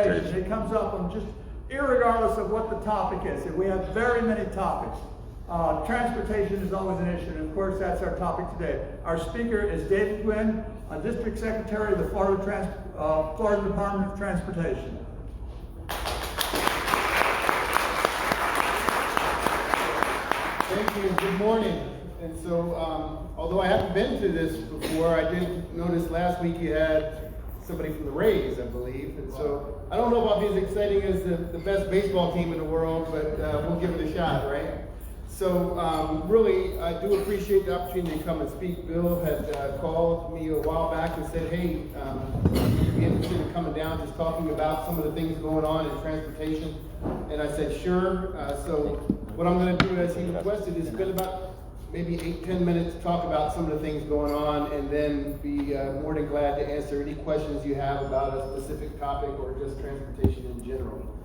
It comes up on just irregardless of what the topic is. We have very many topics. Transportation is always an issue, and of course that's our topic today. Our speaker is David Gwynn, District Secretary of the Florida Department of Transportation. Thank you. Good morning. And so, although I haven't been to this before, I did notice last week you had somebody from the Rays, I believe. And so, I don't know if I'll be as exciting as the best baseball team in the world, but we'll give it a shot, right? So, really, I do appreciate the opportunity to come and speak. Bill had called me a while back and said, hey, you'd be interested in coming down, just talking about some of the things going on in transportation. And I said, sure. So, what I'm going to do, as he requested, is spend about maybe 8-10 minutes to talk about some of the things going on, and then be more than glad to answer any questions you have about a specific topic or just transportation in general.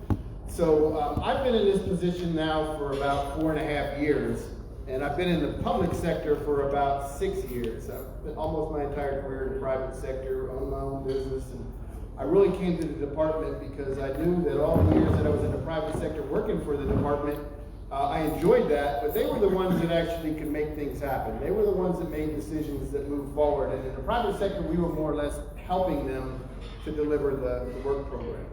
So I've been in this position now for about 4.5 years, and I've been in the public sector for about 6 years. I've been almost my entire career in the private sector, owned my own business, and I really came to the department because I knew that all the years that I was in the private sector working for the department, I enjoyed that, but they were the ones that actually could make things happen. They were the ones that made decisions that moved forward, and in the private sector, we were more or less helping them to deliver the work program.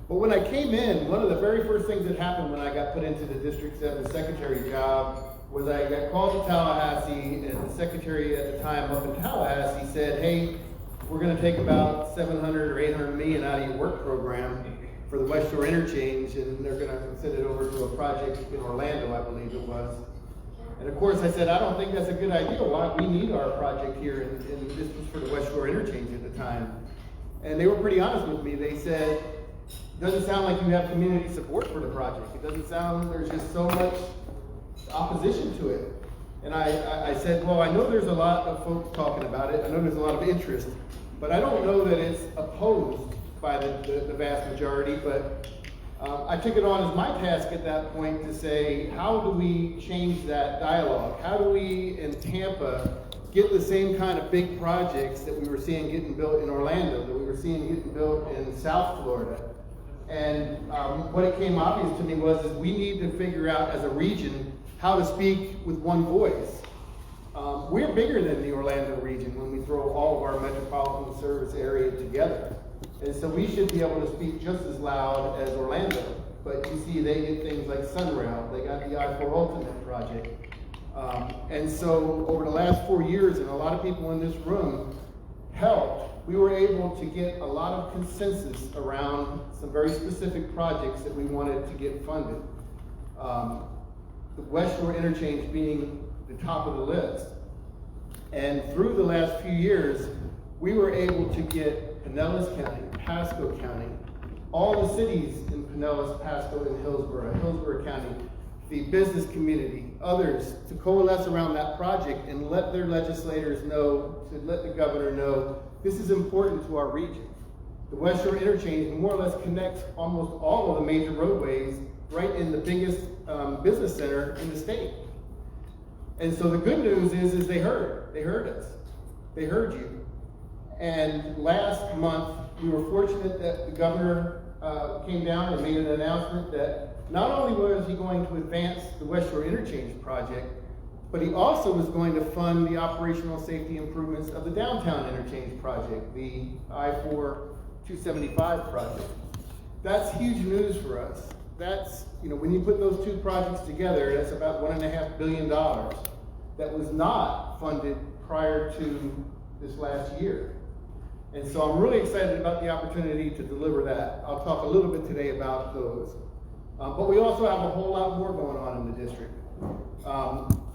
But when I came in, one of the very first things that happened when I got put into the District 7 Secretary job was I got called to Tallahassee, and the Secretary at the time up in Tallahassee said, hey, we're going to take about $700 or $800 million out of your work program for the West Shore Interchange, and they're going to send it over to a project in Orlando, I believe it was. And of course I said, I don't think that's a good idea. Why? We need our project here, and this was for the West Shore Interchange at the time. And they were pretty honest with me. They said, it doesn't sound like you have community support for the project. It doesn't sound, there's just so much opposition to it. And I said, well, I know there's a lot of folks talking about it. I know there's a lot of interest, but I don't know that it's opposed by the vast majority, but I took it on as my task at that point to say, how do we change that dialogue? How do we, in Tampa, get the same kind of big projects that we were seeing getting built in Orlando, that we were seeing getting built in South Florida? And what it came obvious to me was is we need to figure out as a region how to speak with one voice. We're bigger than the Orlando region when we throw all of our metropolitan service area together. And so we should be able to speak just as loud as Orlando. But you see, they get things like Sunrail, they got the I-4 Ultimate project. And so over the last 4 years, and a lot of people in this room helped, we were able to get a lot of consensus around some very specific projects that we wanted to get funded. The West Shore Interchange being the top of the list. And through the last few years, we were able to get Pinellas County, Pasco County, all the cities in Pinellas, Pasco, and Hillsborough County, the business community, others, to coalesce around that project and let their legislators know, to let the governor know, this is important to our region. The West Shore Interchange more or less connects almost all of the major roadways right in the biggest business center in the state. And so the good news is they heard us. They heard you. And last month, we were fortunate that the governor came down and made an announcement that not only was he going to advance the West Shore Interchange project, but he also was going to fund the operational safety improvements of the Downtown Interchange project, the I-4 275 project. That's huge news for us. That's, when you put those two projects together, that's about $1.5 billion that was not funded prior to this last year. And so I'm really excited about the opportunity to deliver that. I'll talk a little bit today about those. But we also have a whole lot more going on in the district.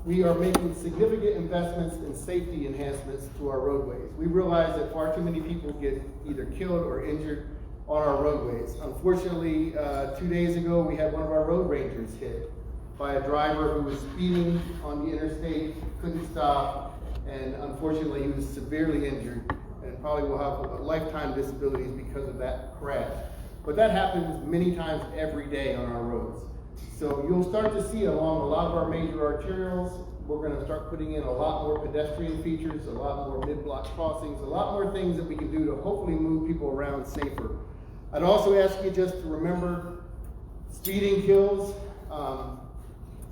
We are making significant investments in safety enhancements to our roadways. We realize that far too many people get either killed or injured on our roadways. Unfortunately, 2 days ago, we had one of our road rangers hit by a driver who was speeding on the interstate, couldn't stop, and unfortunately, he was severely injured and probably will have lifetime disabilities because of that crash. But that happens many times every day on our roads. So you'll start to see along a lot of our major arterials, we're going to start putting in a lot more pedestrian features, a lot more mid-block crossings, a lot more things that we can do to hopefully move people around safer. I'd also ask you just to remember speeding kills.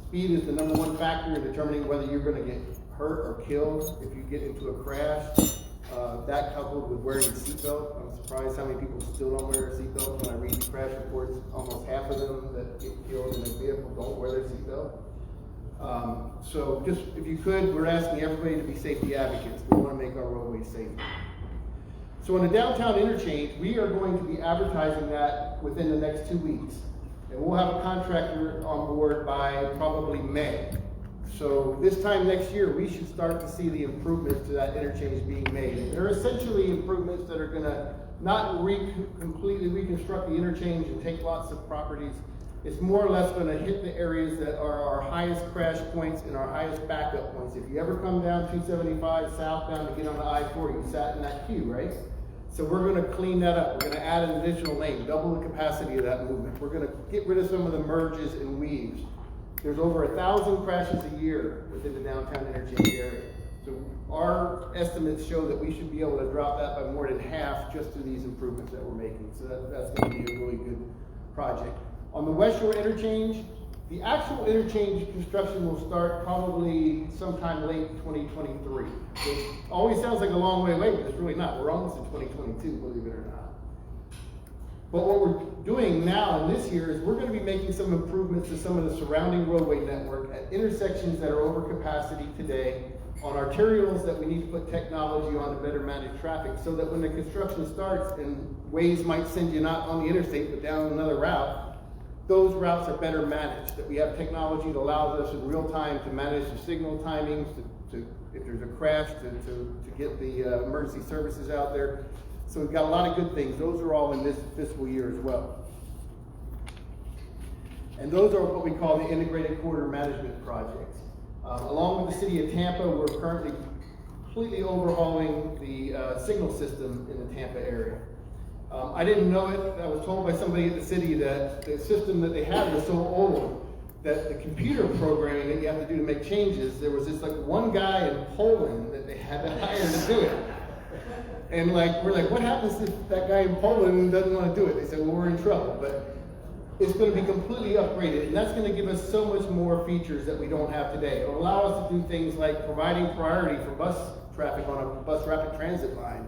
Speed is the #1 factor in determining whether you're going to get hurt or killed if you get into a crash. That coupled with wearing a seatbelt. I'm surprised how many people still don't wear a seatbelt. When I read the crash reports, almost half of them that get killed in a vehicle don't wear their seatbelt. So just, if you could, we're asking everybody to be safety advocates. We want to make our roadways safer. So in the downtown interchange, we are going to be advertising that within the next 2 weeks. And we'll have a contractor on board by probably May. So this time next year, we should start to see the improvements to that interchange being made. And they're essentially improvements that are gonna not completely reconstruct the interchange and take lots of properties. It's more or less gonna hit the areas that are our highest crash points and our highest backup points. If you ever come down 275 southbound to get on the I-4, you sat in that queue, right? So we're gonna clean that up. We're gonna add an additional lane, double the capacity of that movement. We're gonna get rid of some of the merges and weaves. There's over 1,000 crashes a year within the downtown interchange area. So our estimates show that we should be able to drop that by more than half just through these improvements that we're making. So that's gonna be a really good project. On the West Shore interchange, the actual interchange construction will start probably sometime late 2023. It always sounds like a long way away, but it's really not. We're almost in 2022, believe it or not. But what we're doing now in this year is we're going to be making some improvements to some of the surrounding roadway network at intersections that are over capacity today, on arterials that we need to put technology on to better manage traffic, so that when the construction starts and Waze might send you not on the interstate but down another route, those routes are better managed, that we have technology that allows us in real time to manage the signal timings, to if there's a crash, to get the emergency services out there. So we've got a lot of good things. Those are all in this fiscal year as well. And those are what we call the integrated corridor management projects. Along with the city of Tampa, we're currently completely overhauling the signal system in the Tampa area. I didn't know it. I was told by somebody at the city that the system that they had was so old that the computer programming that you have to do to make changes, there was this like one guy in Poland that they had to hire to do it. And we're like, what happens if that guy in Poland doesn't want to do it? They said, well, we're in trouble. But it's going to be completely upgraded, and that's going to give us so much more features that we don't have today. It'll allow us to do things like providing priority for bus traffic on a bus rapid transit line.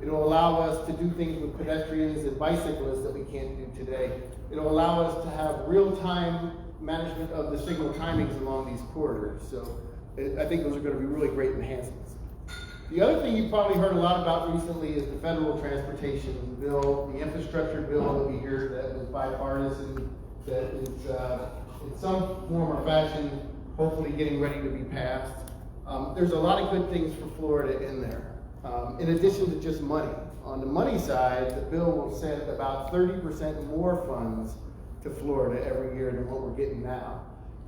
It'll allow us to do things with pedestrians and bicyclists that we can't do today. It'll allow us to have real-time management of the signal timings along these corridors. So I think those are going to be really great enhancements. The other thing you've probably heard a lot about recently is the federal transportation bill, the infrastructure bill that we hear that was bipartisan, that is in some form or fashion hopefully getting ready to be passed. There's a lot of good things for Florida in there, in addition to just money. On the money side, the bill will send about 30% more funds to Florida every year than what we're getting now.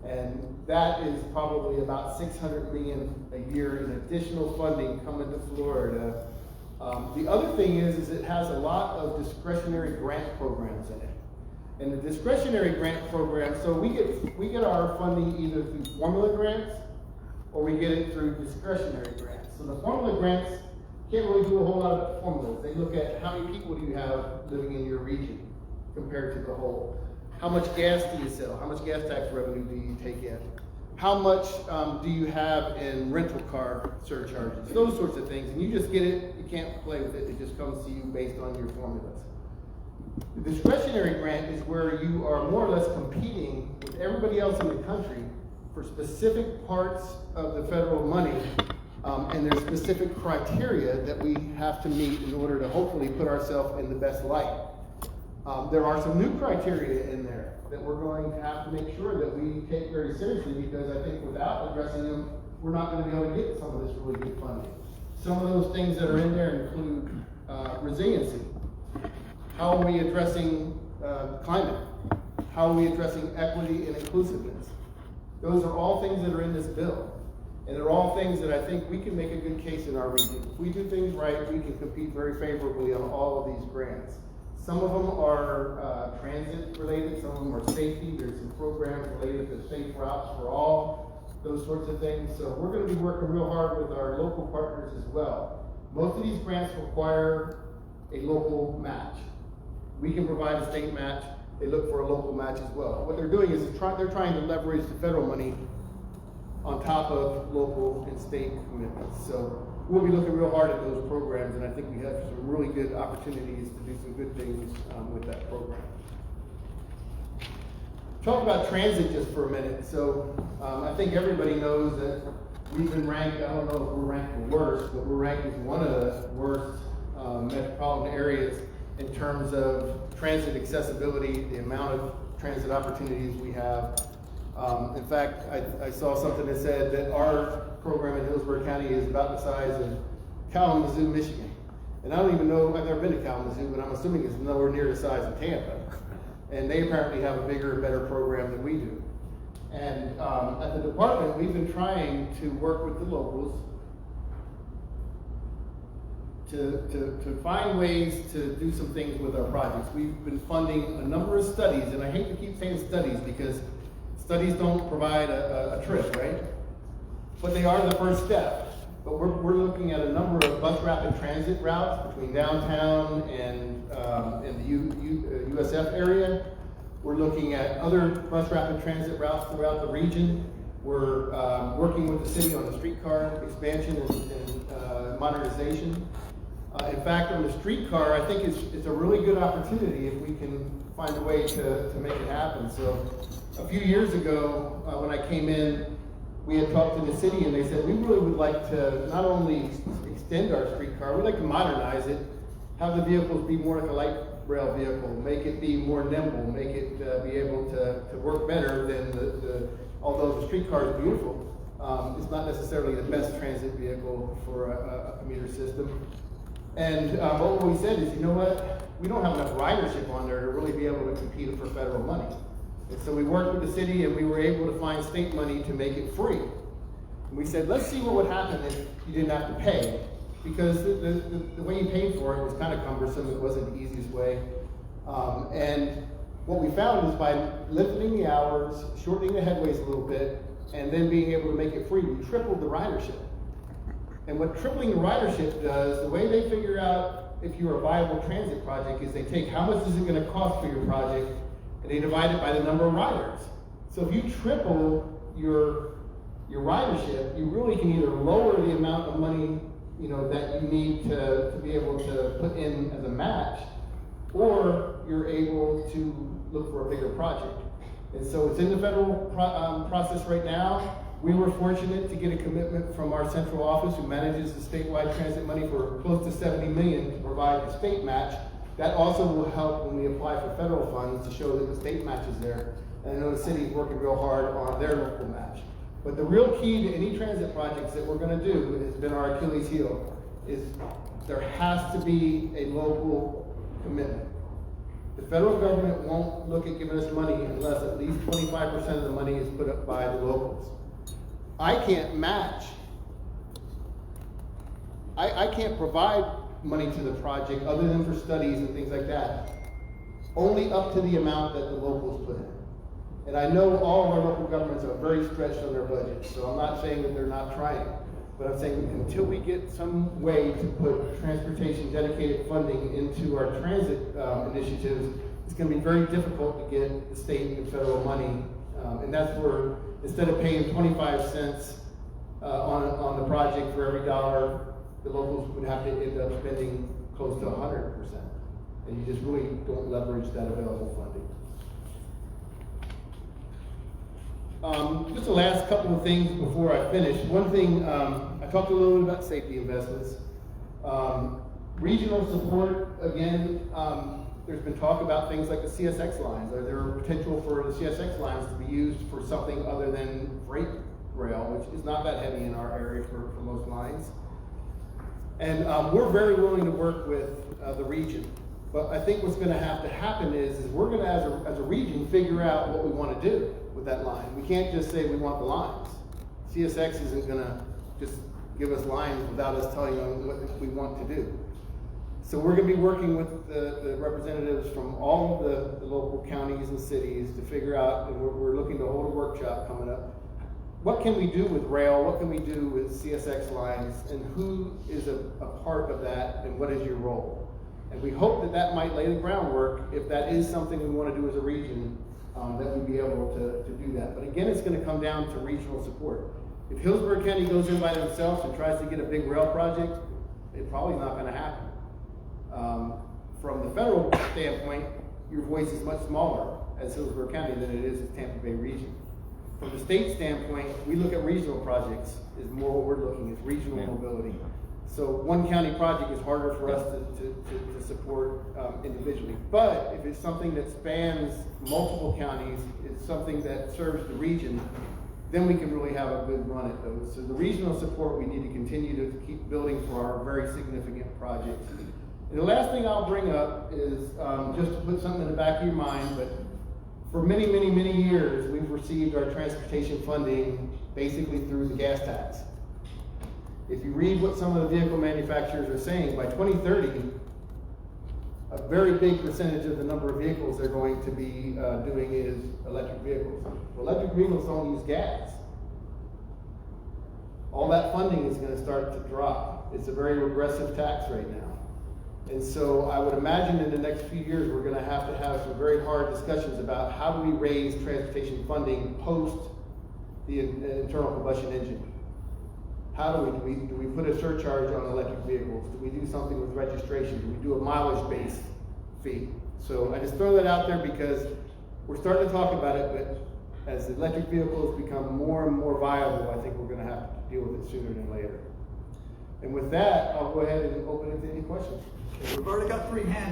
And that is probably about $600 million a year in additional funding coming to Florida. The other thing is it has a lot of discretionary grant programs in it. And the discretionary grant program, so we get our funding either through formula grants or we get it through discretionary grants. So the formula grants can't really do a whole lot of formulas. They look at how many people do you have living in your region compared to the whole. How much gas do you sell? How much gas tax revenue do you take in? How much do you have in rental car surcharges? Those sorts of things. And you just get it, you can't play with it. It just comes to you based on your formulas. The discretionary grant is where you are more or less competing with everybody else in the country for specific parts of the federal money, and there's specific criteria that we have to meet in order to hopefully put ourselves in the best light. There are some new criteria in there that we're going to have to make sure that we take very seriously, because I think without addressing them, we're not going to be able to get some of this really good funding. Some of those things that are in there include resiliency. How are we addressing climate? How are we addressing equity and inclusiveness? Those are all things that are in this bill. And they're all things that I think we can make a good case in our region. If we do things right, we can compete very favorably on all of these grants. Some of them are transit related, some of them are safety. There's some programs related to safe routes for all, those sorts of things. So we're going to be working real hard with our local partners as well. Most of these grants require a local match. We can provide a state match. They look for a local match as well. What they're doing is they're trying to leverage the federal money on top of local and state commitments. So we'll be looking real hard at those programs, and I think we have some really good opportunities to do some good things with that program. Talk about transit just for a minute. So I think everybody knows that we've been ranked, I don't know if we're ranked the worst, but we're ranked as one of the worst metropolitan areas in terms of transit accessibility, the amount of transit opportunities we have. In fact, I saw something that said that our program in Hillsborough County is about the size of Kalamazoo, Michigan. And I don't even know, I've never been to Kalamazoo, but I'm assuming it's nowhere near the size of Tampa. And they apparently have a bigger and better program than we do. And at the department, we've been trying to work with the locals to find ways to do some things with our projects. We've been funding a number of studies, and I hate to keep saying studies because studies don't provide a trip, right? But they are the first step. But we're looking at a number of bus rapid transit routes between downtown and the USF area. We're looking at other bus rapid transit routes throughout the region. We're working with the city on the streetcar expansion and modernization. In fact, on the streetcar, I think it's a really good opportunity if we can find a way to make it happen. So a few years ago, when I came in, we had talked to the city and they said, we really would like to not only extend our streetcar, we'd like to modernize it, have the vehicles be more like a light rail vehicle, make it be more nimble, make it be able to work better than although the streetcar is beautiful, it's not necessarily the best transit vehicle for a commuter system. And what we said is, you know what, we don't have enough ridership on there to really be able to compete for federal money. And so we worked with the city and we were able to find state money to make it free. And we said, let's see what would happen if you didn't have to pay. Because the way you paid for it was kind of cumbersome, it wasn't the easiest way. And what we found is by lifting the hours, shortening the headways a little bit, and then being able to make it free, we tripled the ridership. And what tripling the ridership does, the way they figure out if you're a viable transit project is they take how much is it going to cost for your project, and they divide it by the number of riders. So if you triple your ridership, you really can either lower the amount of money that you need to be able to put in as a match, or you're able to look for a bigger project. And so it's in the federal process right now. We were fortunate to get a commitment from our central office who manages the statewide transit money for close to $70 million to provide a state match. That also will help when we apply for federal funds to show that the state match is there. And I know the city is working real hard on their local match. But the real key to any transit projects that we're going to do has been our Achilles heel, is there has to be a local commitment. The federal government won't look at giving us money unless at least 25% of the money is put up by the locals. I can't match. I can't provide money to the project other than for studies and things like that, only up to the amount that the locals put in. And I know all of our local governments are very stretched on their budgets, so I'm not saying that they're not trying, but I'm saying until we get some way to put transportation dedicated funding into our transit initiatives, it's going to be very difficult to get the state and federal money. And that's where, instead of paying 25 cents on the project for every dollar, the locals would have to end up spending close to 100%. And you just really don't leverage that available funding. Just the last couple of things before I finish. One thing, I talked a little bit about safety investments. Regional support, again, there's been talk about things like the CSX lines. Are there potential for the CSX lines to be used for something other than freight rail, which is not that heavy in our area for most lines. And we're very willing to work with the region. But I think what's going to have to happen is we're going to, as a region, figure out what we want to do with that line. We can't just say we want the lines. CSX isn't going to just give us lines without us telling them what we want to do. So we're going to be working with the representatives from all of the local counties and cities to figure out, and we're looking to hold a workshop coming up. What can we do with rail? What can we do with CSX lines? And who is a part of that? And what is your role? And we hope that that might lay the groundwork, if that is something we want to do as a region, that we'd be able to do that. But again, it's going to come down to regional support. If Hillsborough County goes in by themselves and tries to get a big rail project, it's probably not going to happen. From the federal standpoint, your voice is much smaller as Hillsborough County than it is as Tampa Bay region. From the state standpoint, we look at regional projects is more what we're looking at, regional mobility. So one county project is harder for us to support individually. But if it's something that spans multiple counties, it's something that serves the region, then we can really have a good run at those. So the regional support we need to continue to keep building for our very significant projects. And the last thing I'll bring up is just to put something in the back of your mind, but for many, many, many years, we've received our transportation funding basically through the gas tax. If you read what some of the vehicle manufacturers are saying, by 2030, a very big percentage of the number of vehicles they're going to be doing is electric vehicles. Well, electric vehicles don't use gas. All that funding is going to start to drop. It's a very regressive tax right now. And so I would imagine in the next few years, we're going to have some very hard discussions about how do we raise transportation funding post the internal combustion engine. How do we put a surcharge on electric vehicles? Do we do something with registration? Do we do a mileage-based fee? So I just throw that out there because we're starting to talk about it, but as electric vehicles become more and more viable, I think we're going to have to deal with it sooner than later. And with that, I'll go ahead and open it to any questions. We've already got 3 hands.